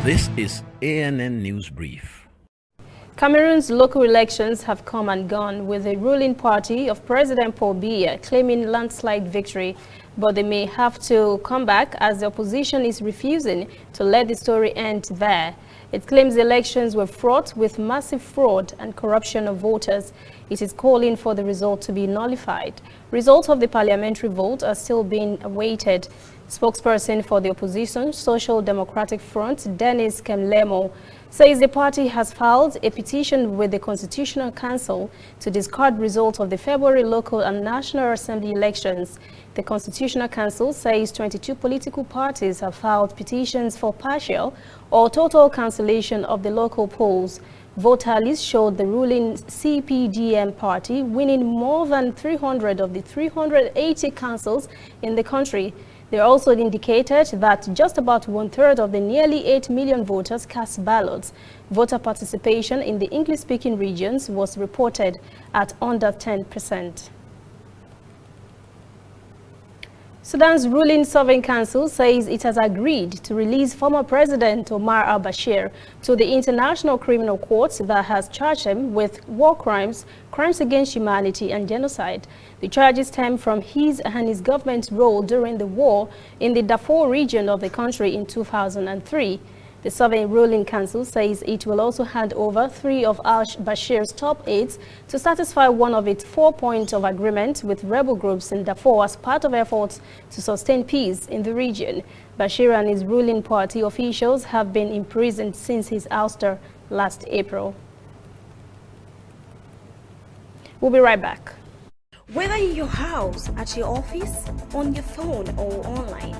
This is ANN News Brief. Cameroon's local elections have come and gone, with the ruling party of President Paul Biya claiming landslide victory. But they may have to come back as the opposition is refusing to let the story end there. It claims the elections were fraught with massive fraud and corruption of voters. It is calling for the result to be nullified. Results of the parliamentary vote are still being awaited. Spokesperson for the opposition Social Democratic Front, Dennis Kemlemo, says the party has filed a petition with the Constitutional Council to discard results of the February local and National Assembly elections. The Constitutional Council says 22 political parties have filed petitions for partial or total cancellation of the local polls. Vote tallies showed the ruling CPDM party winning more than 300 of the 380 councils in the country. They also indicated that just about one-third of the nearly 8 million voters cast ballots. Voter participation in the English-speaking regions was reported at under 10%. Sudan's ruling Sovereign Council says it has agreed to release former President Omar Al-Bashir to the International Criminal Court that has charged him with war crimes, crimes against humanity and genocide. The charges stem from his and his government's role during the war in the Darfur region of the country in 2003. The Sovereign Ruling Council says it will also hand over 3 of al-Bashir's top aides to satisfy one of its 4 points of agreement with rebel groups in Darfur as part of efforts to sustain peace in the region. Bashir and his ruling party officials have been imprisoned since his ouster last April. We'll be right back. Whether in your house, at your office, on your phone or online,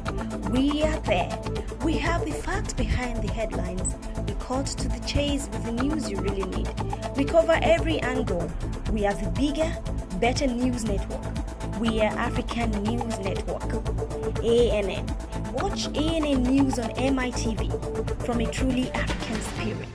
we are there. We have the facts behind the headlines. We cut to the chase with the news you really need. We cover every angle. We are the bigger, better news network. We are African News Network. ANN. Watch ANN News on MITV from a truly African spirit.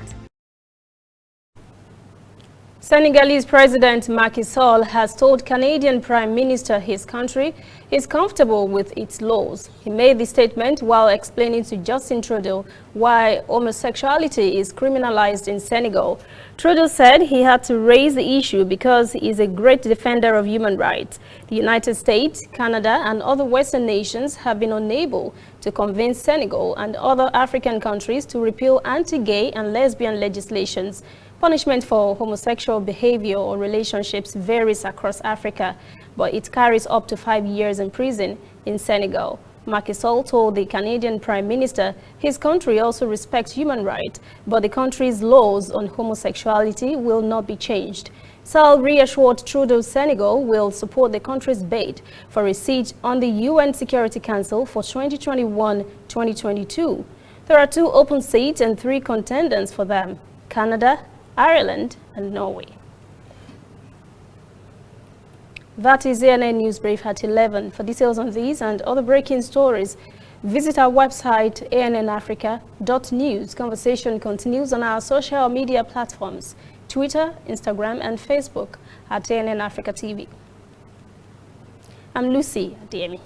Senegalese President Macky Sall has told Canadian Prime Minister his country is comfortable with its laws. He made the statement while explaining to Justin Trudeau why homosexuality is criminalized in Senegal. Trudeau said he had to raise the issue because he is a great defender of human rights. The United States, Canada, and other Western nations have been unable to convince Senegal and other African countries to repeal anti-gay and lesbian legislations. Punishment for homosexual behavior or relationships varies across Africa, but it carries up to 5 years in prison in Senegal. Macky Sall told the Canadian Prime Minister his country also respects human rights, but the country's laws on homosexuality will not be changed. Sall reassured Trudeau Senegal will support the country's bid for a seat on the UN Security Council for 2021-2022. There are 2 open seats and 3 contenders for them: Canada, Ireland, and Norway. That is ANN News Brief at 11. For details on these and other breaking stories, visit our website annafrica.news. Conversation continues on our social media platforms, Twitter, Instagram, and Facebook at ANN Africa TV. I'm Lucy Adiemi.